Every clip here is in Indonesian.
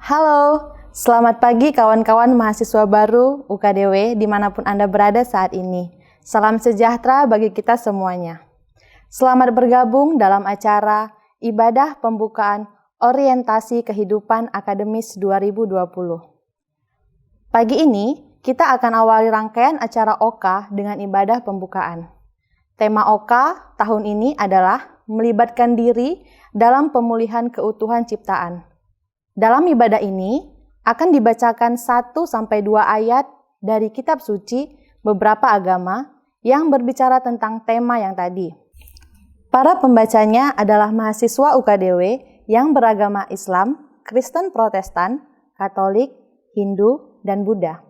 Halo, selamat pagi kawan-kawan mahasiswa baru UKDW dimanapun Anda berada saat ini. Salam sejahtera bagi kita semuanya. Selamat bergabung dalam acara Ibadah Pembukaan Orientasi Kehidupan Akademis 2020. Pagi ini, kita akan awali rangkaian acara OKA dengan ibadah pembukaan. Tema OKA tahun ini adalah melibatkan diri dalam pemulihan keutuhan ciptaan. Dalam ibadah ini akan dibacakan 1-2 ayat dari kitab suci beberapa agama yang berbicara tentang tema yang tadi. Para pembacanya adalah mahasiswa UKDW yang beragama Islam, Kristen Protestan, Katolik, Hindu, dan Buddha.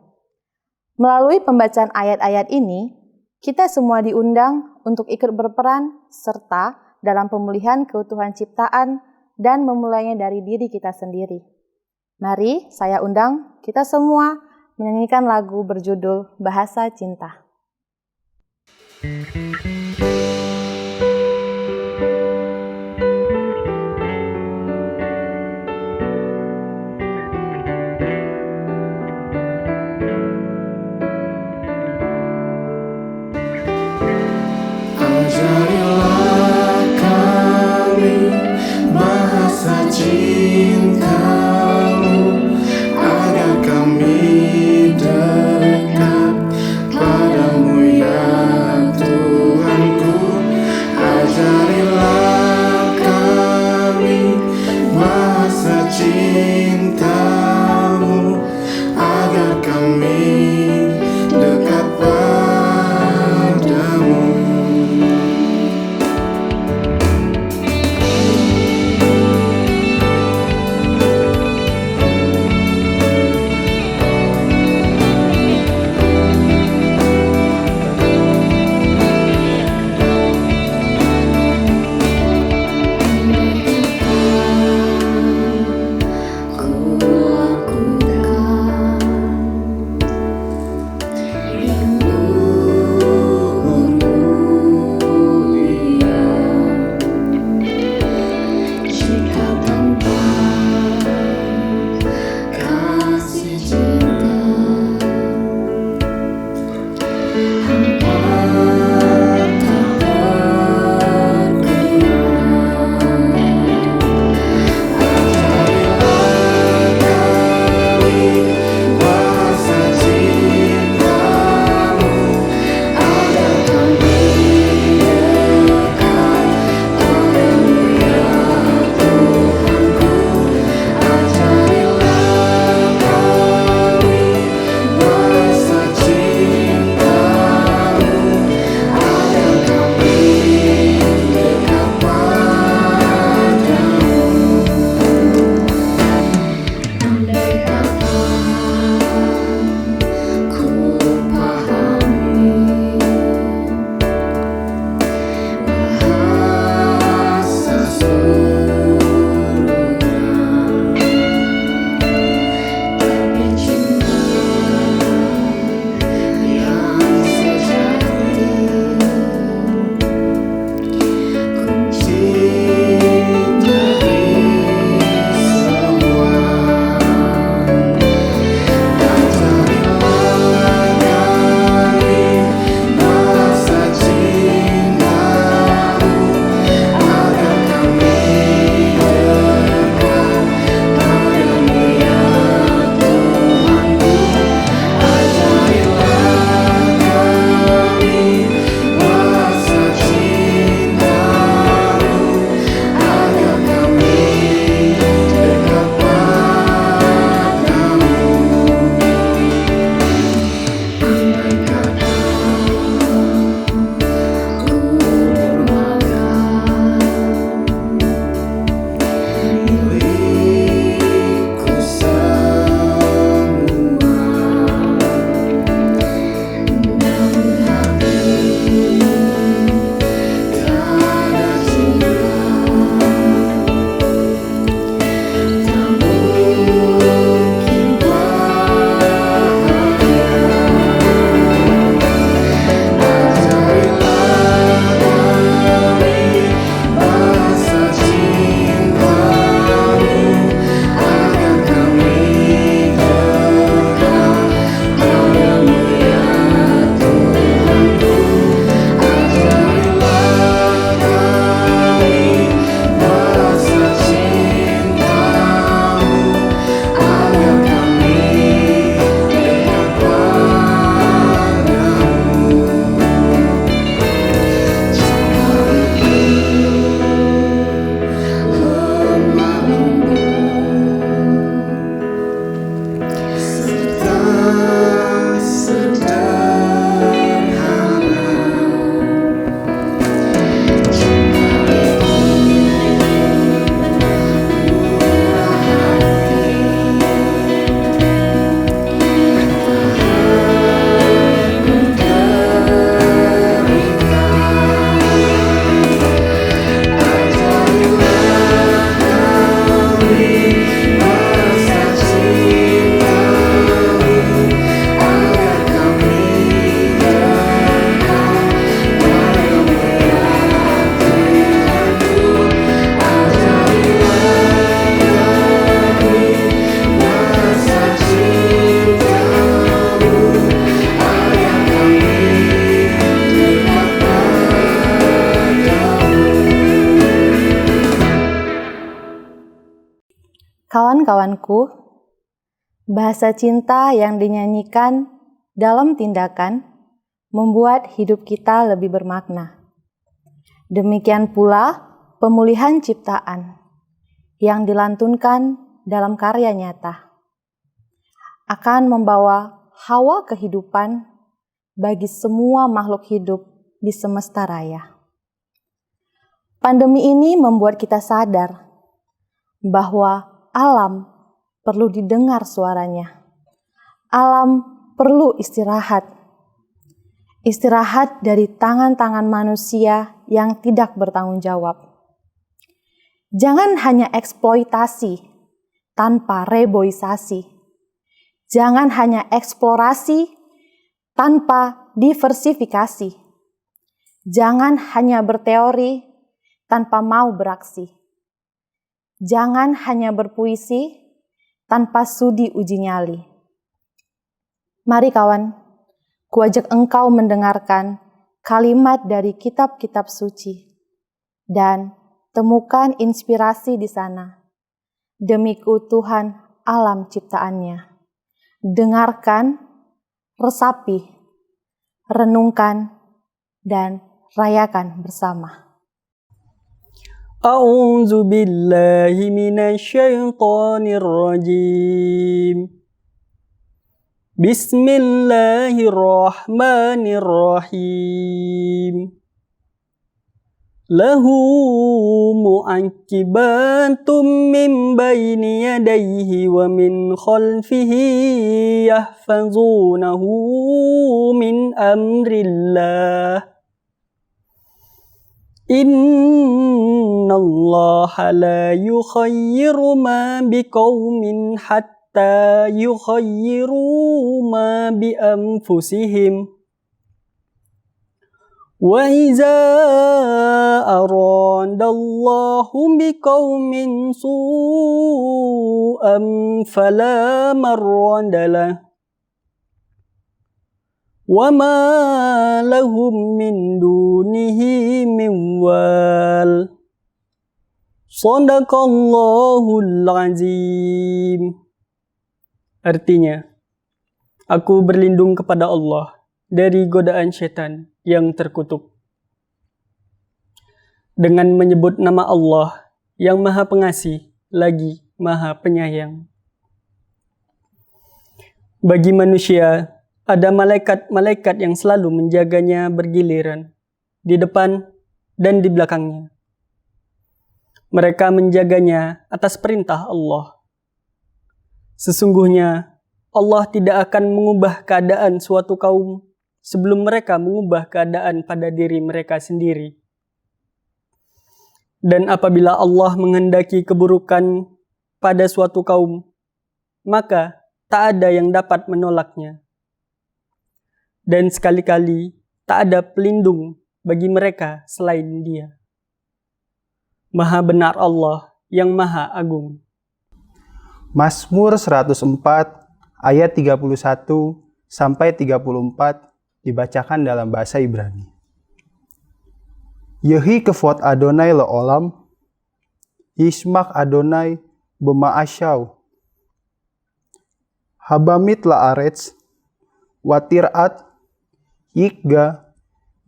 Melalui pembacaan ayat-ayat ini, kita semua diundang untuk ikut berperan serta dalam pemulihan keutuhan ciptaan dan memulainya dari diri kita sendiri. Mari saya undang kita semua menyanyikan lagu berjudul Bahasa Cinta. Ajarilah kami bahasa cinta-Mu, agar kami dekat padamu ya Tuhan Kawan-kawanku, bahasa cinta yang dinyanyikan dalam tindakan membuat hidup kita lebih bermakna. Demikian pula pemulihan ciptaan yang dilantunkan dalam karya nyata akan membawa hawa kehidupan bagi semua makhluk hidup di semesta raya. Pandemi ini membuat kita sadar bahwa alam perlu didengar suaranya. Alam perlu istirahat. Istirahat dari tangan-tangan manusia yang tidak bertanggung jawab. Jangan hanya eksploitasi tanpa reboisasi. Jangan hanya eksplorasi tanpa diversifikasi. Jangan hanya berteori tanpa mau beraksi. Jangan hanya berpuisi tanpa sudi uji nyali. Mari kawan, kuajak engkau mendengarkan kalimat dari kitab-kitab suci dan temukan inspirasi di sana demi keutuhan alam ciptaannya. Dengarkan, resapi, renungkan, dan rayakan bersama. A'udzu billahi minasyaitonir rajim. Bismillahirrahmanirrahim. Lahu mu'aqibatum min baini yadayhi wa min khalfihi yahfazunahu min amrillah. Innallaha la yukhayyiru ma biqaumin hatta yukhayyiru ma bi anfusihim. Wa iza aradallahu biqaumin su'an fala marradalah. Wa ma lahum min dunihi min wal. Shadaqallahul azim. Artinya, aku berlindung kepada Allah dari godaan syaitan yang terkutuk. Dengan menyebut nama Allah yang Maha Pengasih lagi Maha Penyayang. Bagi manusia, ada malaikat-malaikat yang selalu menjaganya bergiliran, di depan dan di belakangnya. Mereka menjaganya atas perintah Allah. Sesungguhnya, Allah tidak akan mengubah keadaan suatu kaum sebelum mereka mengubah keadaan pada diri mereka sendiri. Dan apabila Allah menghendaki keburukan pada suatu kaum, maka tak ada yang dapat menolaknya. Dan sekali-kali tak ada pelindung bagi mereka selain Dia. Maha benar Allah yang Maha Agung. Mazmur 104 ayat 31 sampai 34 dibacakan dalam bahasa Ibrani. Yehi kevot Adonai leolam, Yismak Adonai bema'asyaw, Habamit la'aretz, Watirat, Yikga,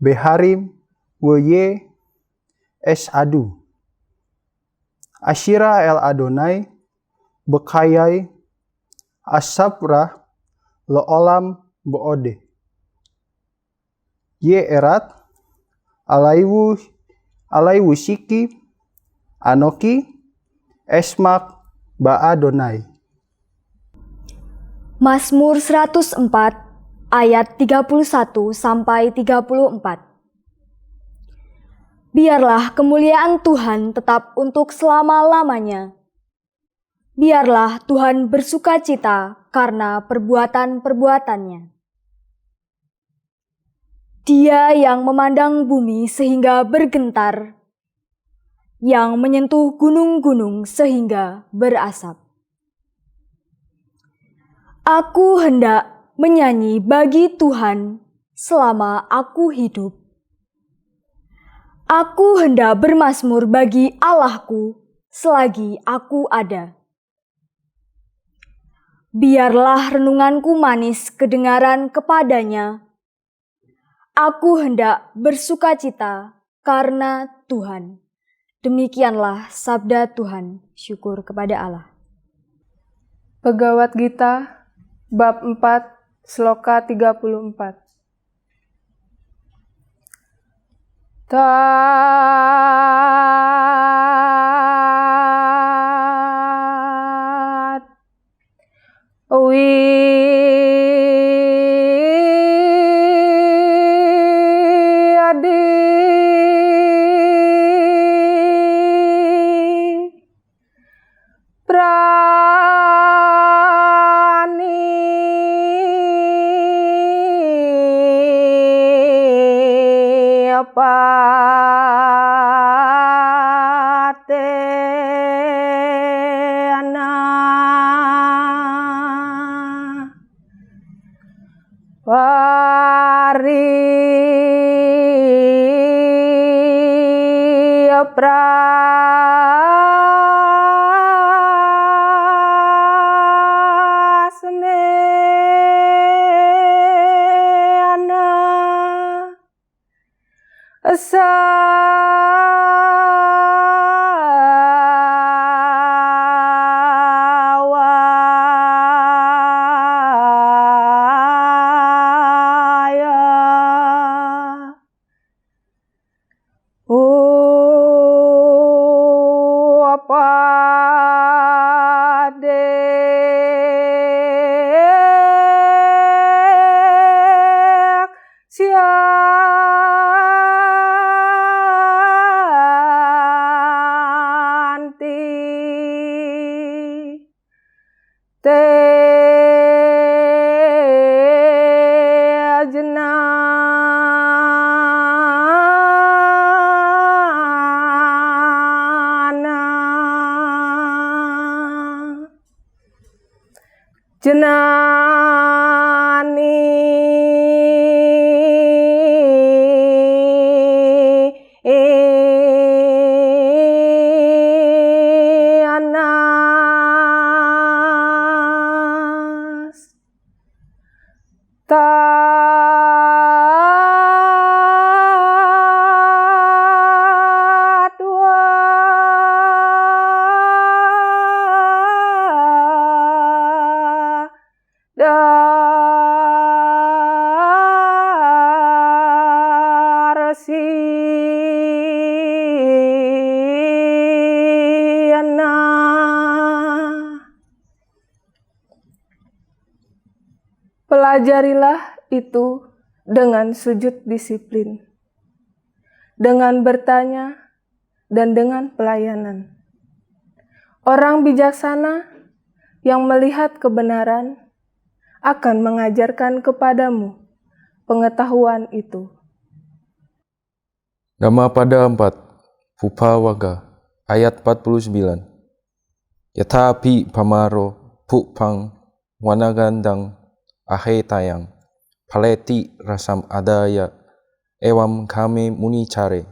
Beharim, Weye, Esadu. Asyira el Adonai, Bekayai, Asabra, Leolam, Beode. Ye erat, Alaiwu Siki, Anoki, Esmak, Ba-Adonai. Mazmur 104 ayat 31 sampai 34. Biarlah kemuliaan Tuhan tetap untuk selama-lamanya. Biarlah Tuhan bersukacita karena perbuatan-perbuatannya. Dia yang memandang bumi sehingga bergentar, yang menyentuh gunung-gunung sehingga berasap. Aku hendak menyanyi bagi Tuhan selama aku hidup. Aku hendak bermazmur bagi Allahku selagi aku ada. biarlah renunganku manis kedengaran kepadanya. Aku hendak bersukacita karena Tuhan. Demikianlah sabda Tuhan. Syukur kepada Allah. Pegawat Gita, bab 4, sloka 34. Tat adi prani patena pari prasnena sawaya apadek sianti te jenani anas tatwa darsiana. Pelajarilah itu dengan sujud disiplin, dengan bertanya, dan dengan pelayanan. Orang bijaksana yang melihat kebenaran akan mengajarkan kepadamu pengetahuan itu. Dhammapada 4, Pupawaga, ayat 49. Yathapi pamaro pupang wanagandang ahetayang paleti rasam adaya ewam kami municare.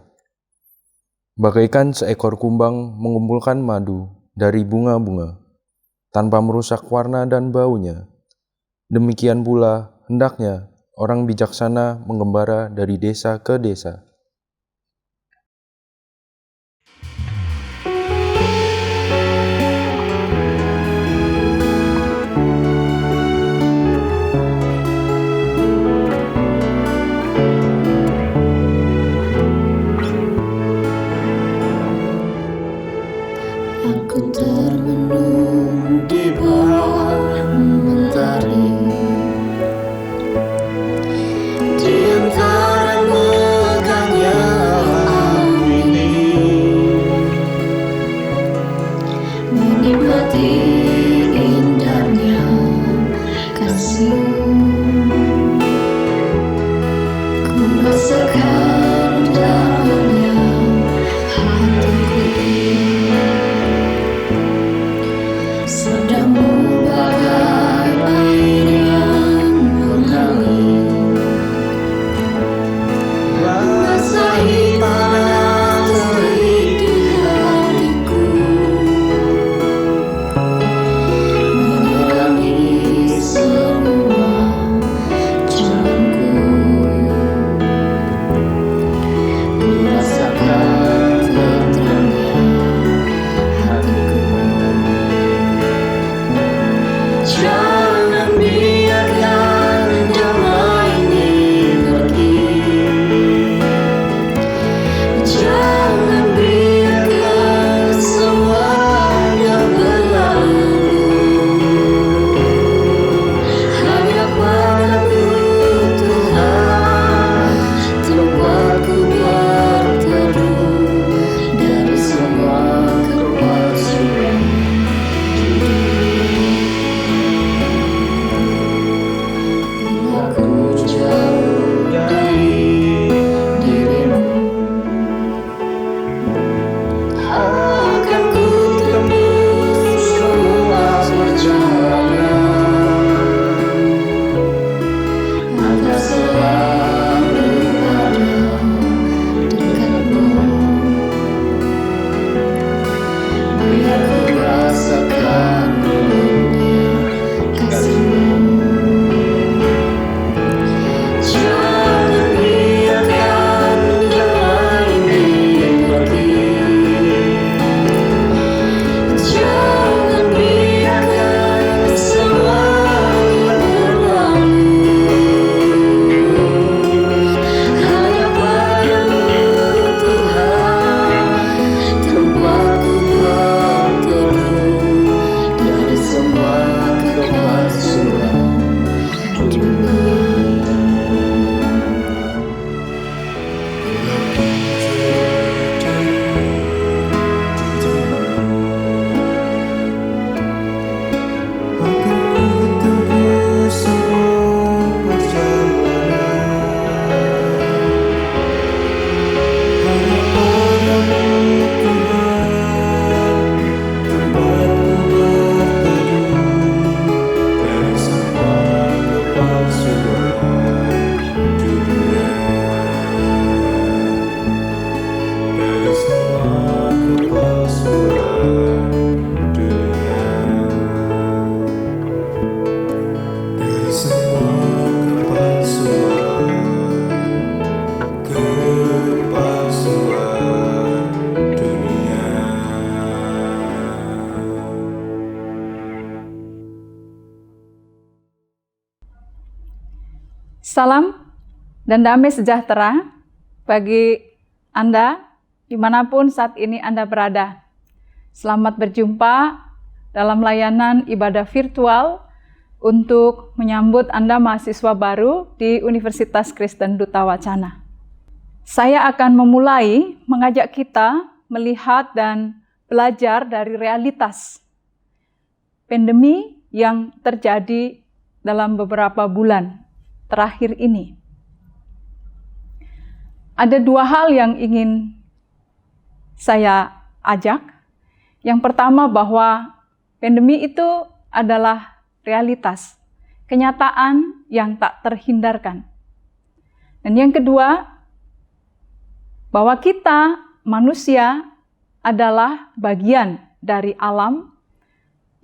Bagaikan seekor kumbang mengumpulkan madu dari bunga-bunga tanpa merusak warna dan baunya, demikian pula hendaknya orang bijaksana mengembara dari desa ke desa. Aku termenung di bawah mentari, di antara megahnya alam ini, menikmati indahnya kasih-Mu. Ku rasakan damainya hatiku. Sabdamu Salam dan damai sejahtera bagi Anda dimanapun saat ini Anda berada. Selamat berjumpa dalam layanan ibadah virtual untuk menyambut Anda mahasiswa baru di Universitas Kristen Duta Wacana. Saya akan memulai mengajak kita melihat dan belajar dari realitas pandemi yang terjadi dalam beberapa bulan terakhir ini. Ada dua hal yang ingin saya ajak. Yang pertama bahwa pandemi itu adalah realitas, kenyataan yang tak terhindarkan. Dan yang kedua, bahwa kita manusia adalah bagian dari alam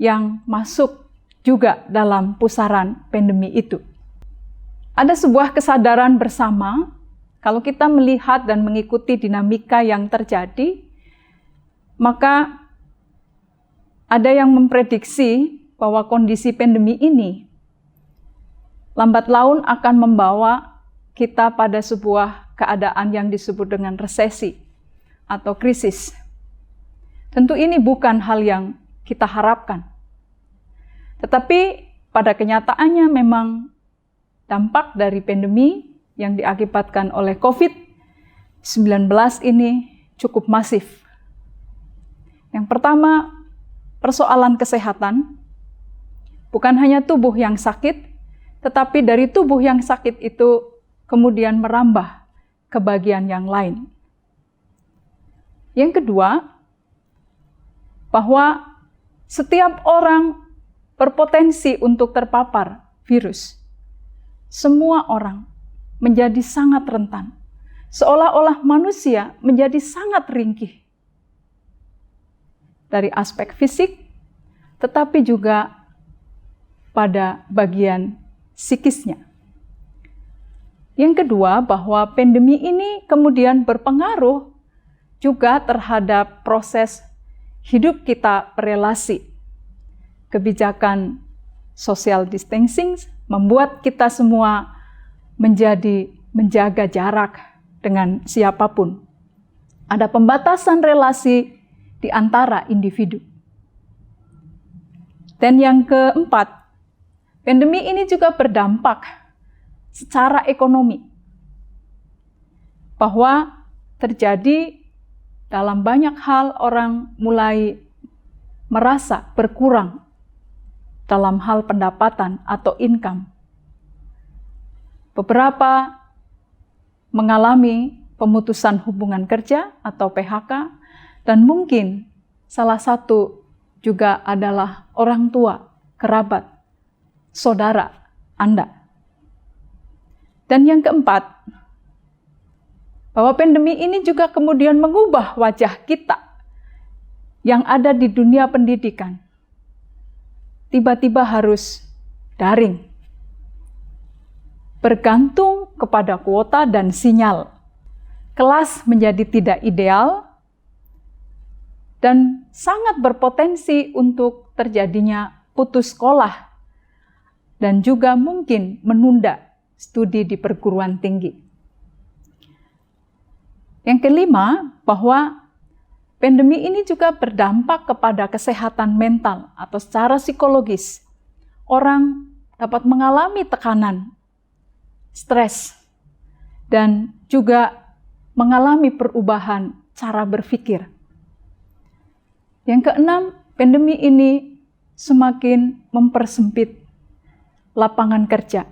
yang masuk juga dalam pusaran pandemi itu. Ada sebuah kesadaran bersama, kalau kita melihat dan mengikuti dinamika yang terjadi, maka ada yang memprediksi bahwa kondisi pandemi ini lambat laun akan membawa kita pada sebuah keadaan yang disebut dengan resesi atau krisis. Tentu ini bukan hal yang kita harapkan. Tetapi pada kenyataannya memang dampak dari pandemi yang diakibatkan oleh COVID-19 ini cukup masif. Yang pertama, persoalan kesehatan. Bukan hanya tubuh yang sakit, tetapi dari tubuh yang sakit itu kemudian merambah ke bagian yang lain. Yang kedua, bahwa setiap orang berpotensi untuk terpapar virus. Semua orang menjadi sangat rentan. Seolah-olah manusia menjadi sangat ringkih. Dari aspek fisik, tetapi juga pada bagian psikisnya. Yang kedua, bahwa pandemi ini kemudian berpengaruh juga terhadap proses hidup kita berrelasi. Kebijakan social distancing membuat kita semua menjaga jarak dengan siapapun. Ada pembatasan relasi di antara individu. Dan yang keempat, pandemi ini juga berdampak secara ekonomi. Bahwa terjadi dalam banyak hal orang mulai merasa berkurang dalam hal pendapatan atau income. Beberapa mengalami pemutusan hubungan kerja atau PHK, dan mungkin salah satu juga adalah orang tua, kerabat, saudara Anda. Dan yang keempat, bahwa pandemi ini juga kemudian mengubah wajah kita yang ada di dunia pendidikan. Tiba-tiba harus daring, bergantung kepada kuota dan sinyal. Kelas menjadi tidak ideal dan sangat berpotensi untuk terjadinya putus sekolah dan juga mungkin menunda studi di perguruan tinggi. Yang kelima, bahwa pandemi ini juga berdampak kepada kesehatan mental atau secara psikologis. Orang dapat mengalami tekanan, stres, dan juga mengalami perubahan cara berpikir. Yang keenam, pandemi ini semakin mempersempit lapangan kerja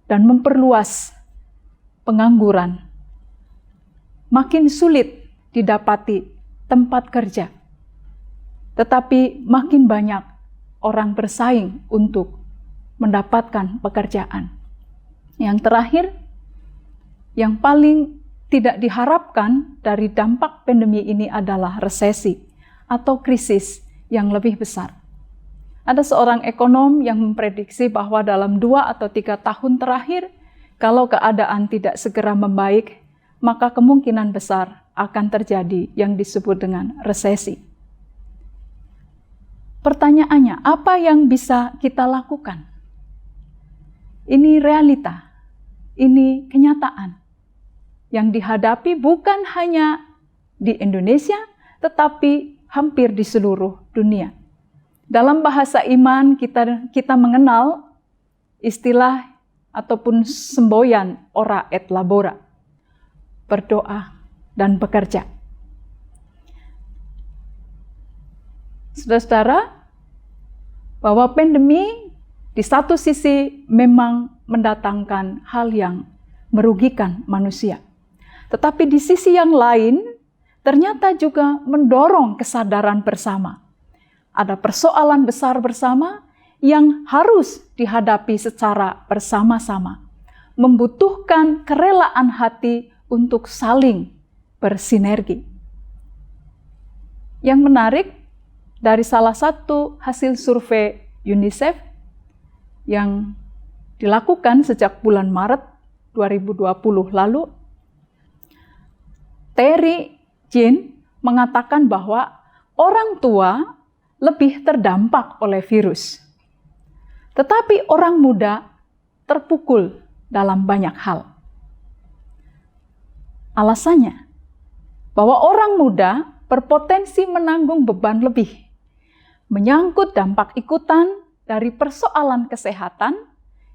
dan memperluas pengangguran. Makin sulit didapati tempat kerja, tetapi makin banyak orang bersaing untuk mendapatkan pekerjaan. Yang terakhir, yang paling tidak diharapkan dari dampak pandemi ini adalah resesi atau krisis yang lebih besar. Ada seorang ekonom yang memprediksi bahwa dalam 2 atau 3 tahun terakhir, kalau keadaan tidak segera membaik, maka kemungkinan besar akan terjadi yang disebut dengan resesi. Pertanyaannya, apa yang bisa kita lakukan? Ini realita. ini kenyataan yang dihadapi bukan hanya di Indonesia, tetapi hampir di seluruh dunia. Dalam bahasa iman kita mengenal istilah ataupun semboyan ora et labora, berdoa dan bekerja. Saudara-saudara, bahwa pandemi di satu sisi memang mendatangkan hal yang merugikan manusia. Tetapi di sisi yang lain, ternyata juga mendorong kesadaran bersama. Ada persoalan besar bersama yang harus dihadapi secara bersama-sama. Membutuhkan kerelaan hati untuk saling bersinergi. Yang menarik, dari salah satu hasil survei UNICEF yang dilakukan sejak bulan Maret 2020 lalu, Terry Jean mengatakan bahwa orang tua lebih terdampak oleh virus. Tetapi orang muda terpukul dalam banyak hal. Alasannya, bahwa orang muda berpotensi menanggung beban lebih, menyangkut dampak ikutan dari persoalan kesehatan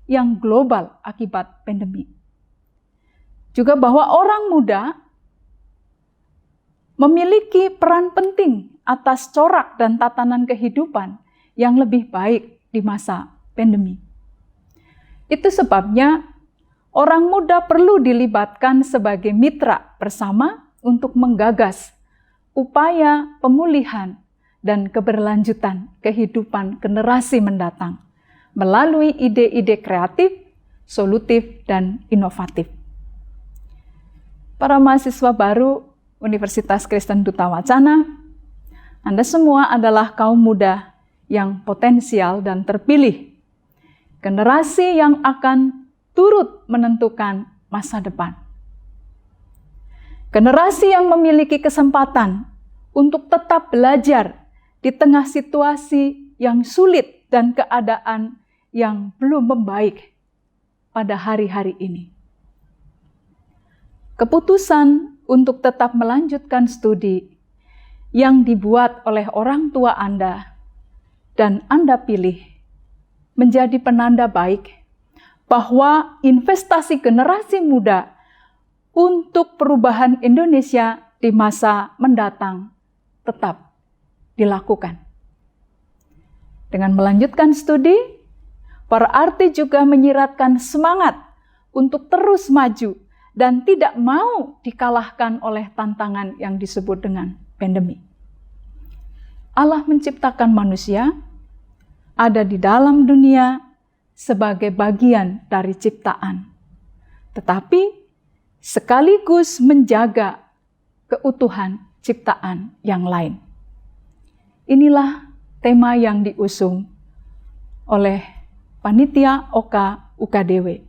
yang global akibat pandemi. Juga bahwa orang muda memiliki peran penting atas corak dan tatanan kehidupan yang lebih baik di masa pandemi. Itu sebabnya orang muda perlu dilibatkan sebagai mitra bersama untuk menggagas upaya pemulihan dan keberlanjutan kehidupan generasi mendatang melalui ide-ide kreatif, solutif, dan inovatif. Para mahasiswa baru Universitas Kristen Duta Wacana, Anda semua adalah kaum muda yang potensial dan terpilih, generasi yang akan turut menentukan masa depan. Generasi yang memiliki kesempatan untuk tetap belajar di tengah situasi yang sulit dan keadaan yang belum membaik pada hari-hari ini. Keputusan untuk tetap melanjutkan studi yang dibuat oleh orang tua Anda dan Anda pilih menjadi penanda baik bahwa investasi generasi muda untuk perubahan Indonesia di masa mendatang tetap dilakukan. Dengan melanjutkan studi, berarti juga menyiratkan semangat untuk terus maju dan tidak mau dikalahkan oleh tantangan yang disebut dengan pandemi. Allah menciptakan manusia, ada di dalam dunia sebagai bagian dari ciptaan, tetapi sekaligus menjaga keutuhan ciptaan yang lain. Inilah tema yang diusung oleh Panitia Oka UKDW,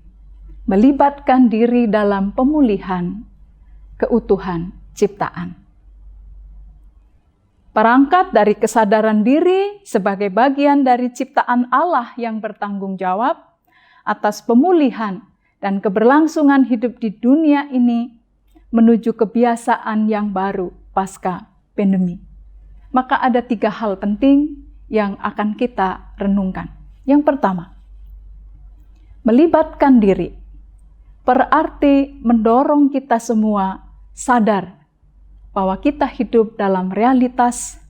melibatkan diri dalam pemulihan keutuhan ciptaan. Perangkat dari kesadaran diri sebagai bagian dari ciptaan Allah yang bertanggung jawab atas pemulihan dan keberlangsungan hidup di dunia ini menuju kebiasaan yang baru pasca pandemi. Maka ada 3 hal penting yang akan kita renungkan. Yang pertama, melibatkan diri berarti mendorong kita semua sadar bahwa kita hidup dalam realitas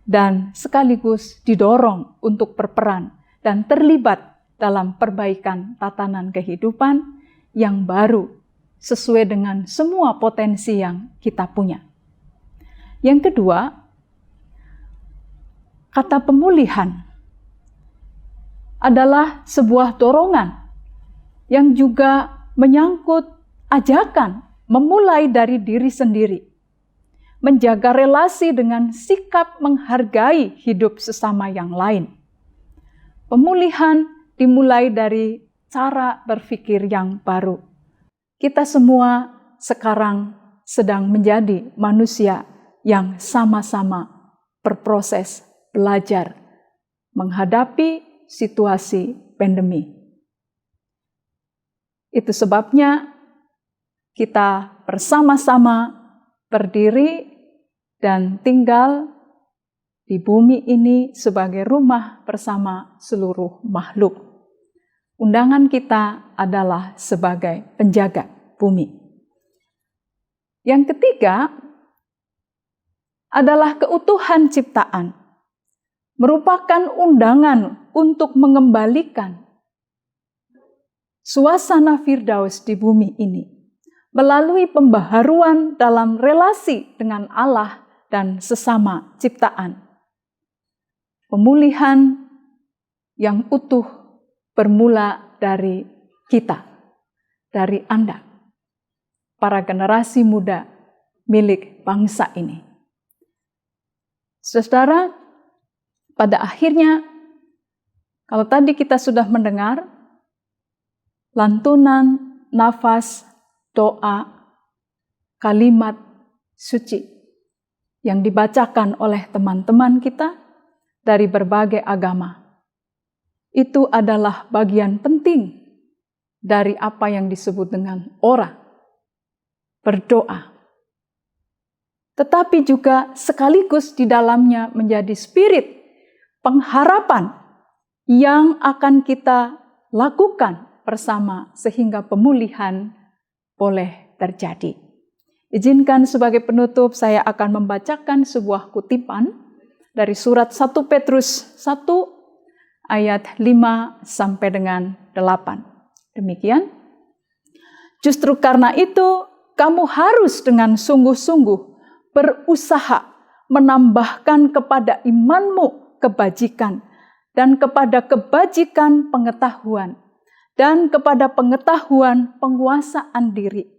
dan sekaligus didorong untuk berperan dan terlibat dalam perbaikan tatanan kehidupan yang baru sesuai dengan semua potensi yang kita punya. Yang kedua, kata pemulihan adalah sebuah dorongan yang juga menyangkut ajakan memulai dari diri sendiri, menjaga relasi dengan sikap menghargai hidup sesama yang lain. Pemulihan dimulai dari cara berpikir yang baru. Kita semua sekarang sedang menjadi manusia yang sama-sama berproses belajar menghadapi situasi pandemi. Itu sebabnya kita bersama-sama berdiri dan tinggal di bumi ini sebagai rumah bersama seluruh makhluk. Undangan kita adalah sebagai penjaga bumi. Yang ketiga adalah keutuhan ciptaan, merupakan undangan untuk mengembalikan suasana Firdaus di bumi ini melalui pembaharuan dalam relasi dengan Allah dan sesama ciptaan. Pemulihan yang utuh bermula dari kita, dari Anda, para generasi muda milik bangsa ini. Saudara, pada akhirnya, kalau tadi kita sudah mendengar lantunan, nafas, doa, kalimat suci yang dibacakan oleh teman-teman kita dari berbagai agama. Itu adalah bagian penting dari apa yang disebut dengan ora, berdoa. Tetapi juga sekaligus di dalamnya menjadi spirit pengharapan yang akan kita lakukan bersama sehingga pemulihan boleh terjadi. Izinkan sebagai penutup saya akan membacakan sebuah kutipan dari surat 1 Petrus 1 ayat 5 sampai dengan 8. Demikian. Justru karena itu kamu harus dengan sungguh-sungguh berusaha menambahkan kepada imanmu kebajikan, dan kepada kebajikan pengetahuan, dan kepada pengetahuan penguasaan diri,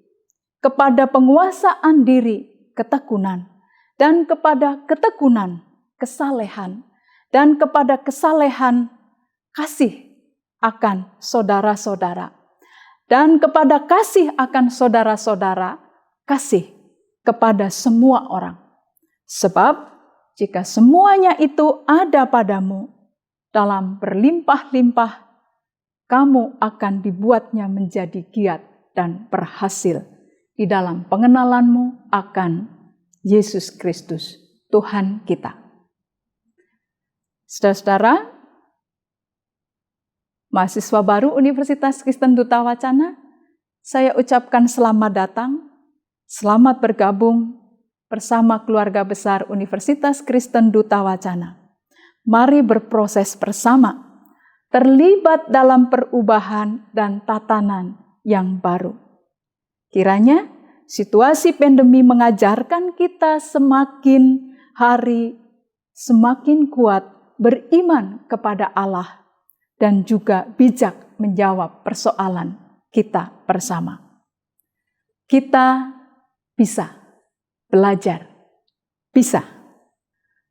kepada penguasaan diri ketekunan, dan kepada ketekunan kesalehan, dan kepada kesalehan kasih akan saudara-saudara, dan kepada kasih akan saudara-saudara kasih kepada semua orang. Sebab jika semuanya itu ada padamu dalam berlimpah-limpah, kamu akan dibuatnya menjadi giat dan berhasil di dalam pengenalanmu akan Yesus Kristus, Tuhan kita. Saudara-saudara, mahasiswa baru Universitas Kristen Duta Wacana, saya ucapkan selamat datang, selamat bergabung bersama keluarga besar Universitas Kristen Duta Wacana. Mari berproses bersama, terlibat dalam perubahan dan tatanan yang baru. Kiranya situasi pandemi mengajarkan kita semakin hari semakin kuat beriman kepada Allah dan juga bijak menjawab persoalan kita bersama. Kita bisa belajar, bisa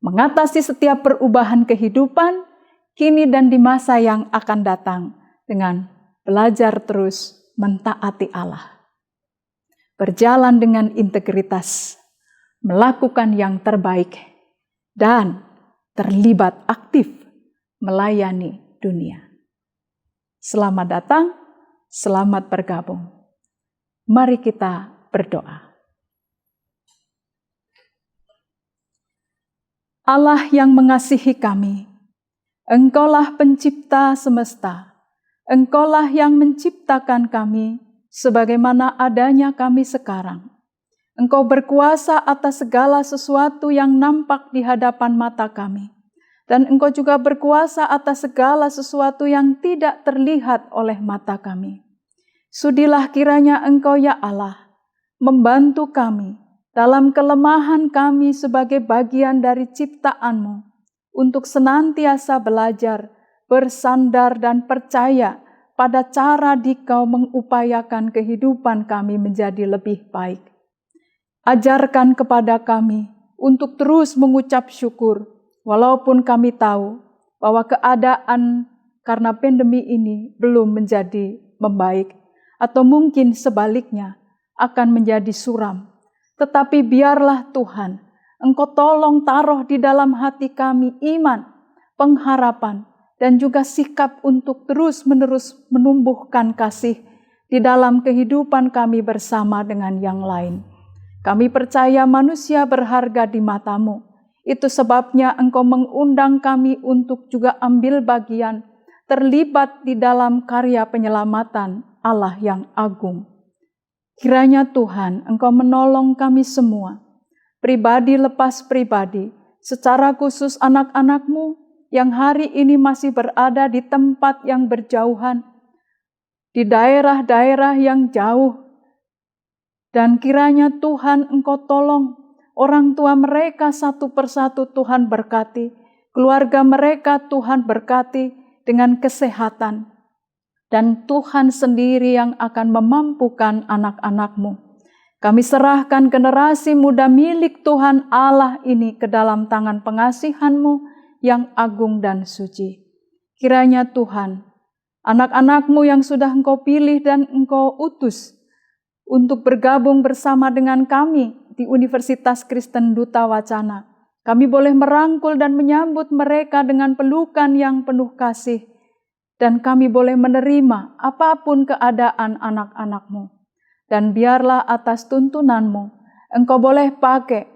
mengatasi setiap perubahan kehidupan kini dan di masa yang akan datang dengan belajar terus mentaati Allah. Berjalan dengan integritas, melakukan yang terbaik, dan terlibat aktif melayani dunia. Selamat datang, selamat bergabung. Mari kita berdoa. Allah yang mengasihi kami, Engkaulah pencipta semesta, Engkaulah yang menciptakan kami sebagaimana adanya kami sekarang. Engkau berkuasa atas segala sesuatu yang nampak di hadapan mata kami. Dan Engkau juga berkuasa atas segala sesuatu yang tidak terlihat oleh mata kami. Sudilah kiranya Engkau ya Allah, membantu kami dalam kelemahan kami sebagai bagian dari ciptaan-Mu, untuk senantiasa belajar, bersandar dan percaya pada cara Dikau mengupayakan kehidupan kami menjadi lebih baik. Ajarkan kepada kami untuk terus mengucap syukur, walaupun kami tahu bahwa keadaan karena pandemi ini belum menjadi membaik, atau mungkin sebaliknya akan menjadi suram. Tetapi biarlah Tuhan, Engkau tolong taruh di dalam hati kami iman, pengharapan, dan juga sikap untuk terus-menerus menumbuhkan kasih di dalam kehidupan kami bersama dengan yang lain. Kami percaya manusia berharga di mata-Mu. Itu sebabnya Engkau mengundang kami untuk juga ambil bagian, terlibat di dalam karya penyelamatan Allah yang agung. Kiranya Tuhan, Engkau menolong kami semua, pribadi lepas pribadi, secara khusus anak-anak-Mu yang hari ini masih berada di tempat yang berjauhan, di daerah-daerah yang jauh. Dan kiranya Tuhan Engkau tolong orang tua mereka satu persatu, Tuhan berkati. Keluarga mereka Tuhan berkati dengan kesehatan. Dan Tuhan sendiri yang akan memampukan anak-anak-Mu. Kami serahkan generasi muda milik Tuhan Allah ini ke dalam tangan pengasihan-Mu yang agung dan suci. Kiranya Tuhan, anak-anak-Mu yang sudah Engkau pilih dan Engkau utus untuk bergabung bersama dengan kami di Universitas Kristen Duta Wacana, kami boleh merangkul dan menyambut mereka dengan pelukan yang penuh kasih, dan kami boleh menerima apapun keadaan anak-anak-Mu. Dan biarlah atas tuntunan-Mu, Engkau boleh pakai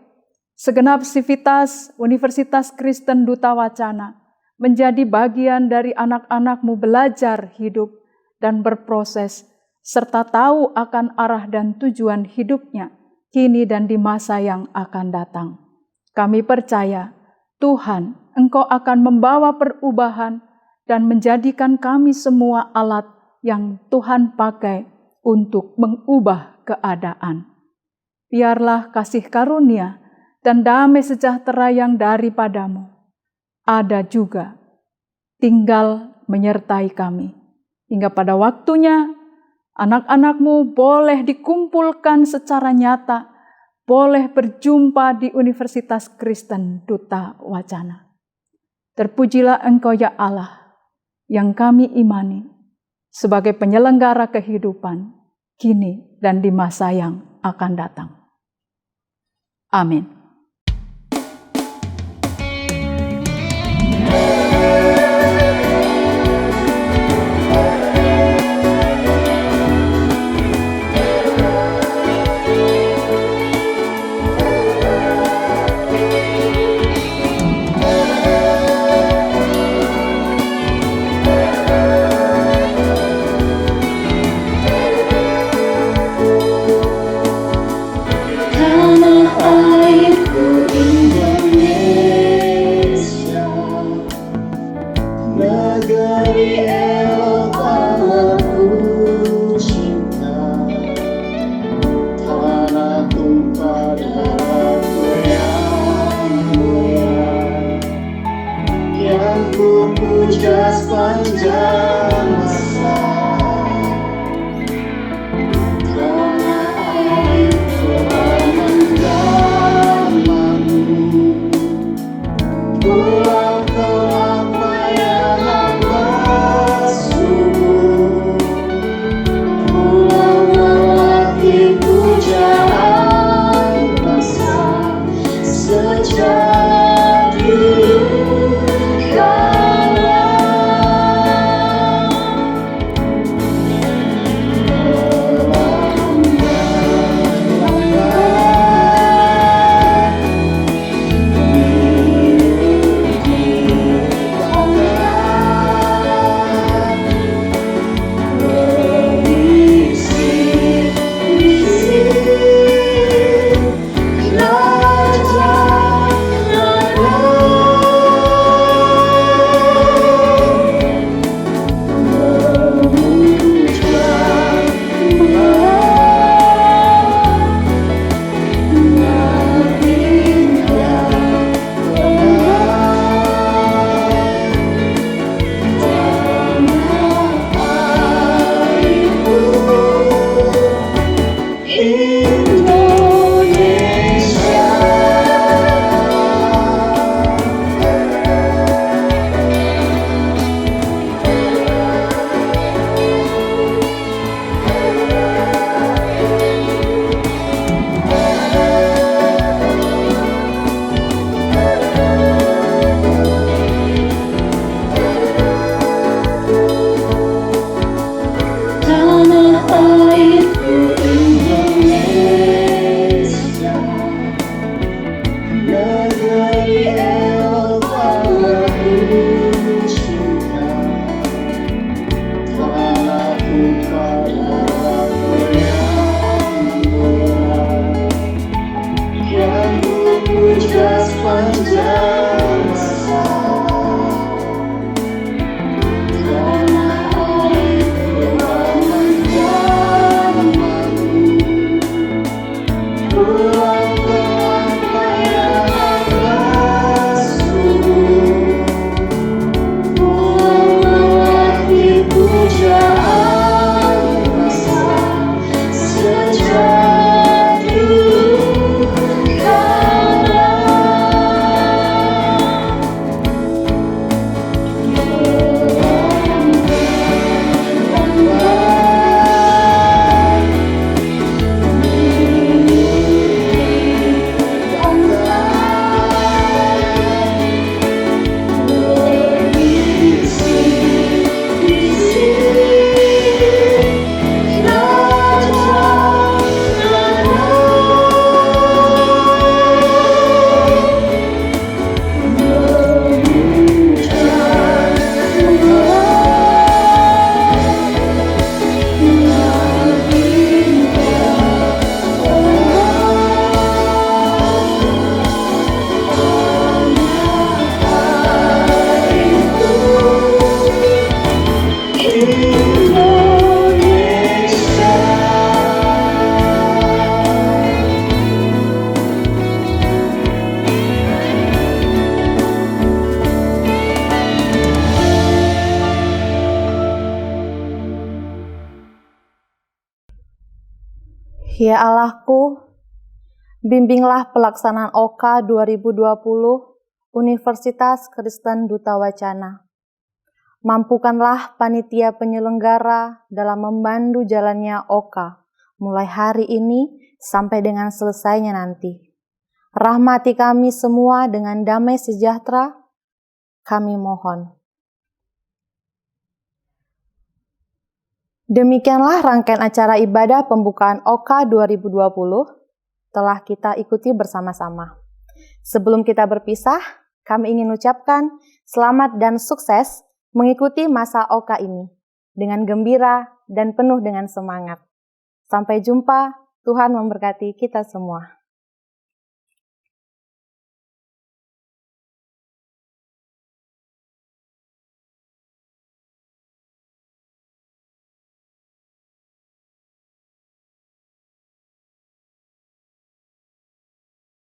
segenap sivitas Universitas Kristen Duta Wacana menjadi bagian dari anak-anak-Mu belajar hidup dan berproses, serta tahu akan arah dan tujuan hidupnya kini dan di masa yang akan datang. Kami percaya, Tuhan, Engkau akan membawa perubahan dan menjadikan kami semua alat yang Tuhan pakai untuk mengubah keadaan. Biarlah kasih karunia dan damai sejahtera yang daripada-Mu ada juga tinggal menyertai kami. Hingga pada waktunya, anak-anak-Mu boleh dikumpulkan secara nyata, boleh berjumpa di Universitas Kristen Duta Wacana. Terpujilah Engkau ya Allah, yang kami imani sebagai penyelenggara kehidupan kini dan di masa yang akan datang. Amin. Ya Allahku, bimbinglah pelaksanaan OKA 2020 Universitas Kristen Duta Wacana. Mampukanlah panitia penyelenggara dalam membantu jalannya OKA mulai hari ini sampai dengan selesainya nanti. Rahmati kami semua dengan damai sejahtera, kami mohon. Demikianlah rangkaian acara ibadah pembukaan OKA 2020 telah kita ikuti bersama-sama. Sebelum kita berpisah, kami ingin ucapkan selamat dan sukses mengikuti masa OKA ini dengan gembira dan penuh dengan semangat. Sampai jumpa, Tuhan memberkati kita semua.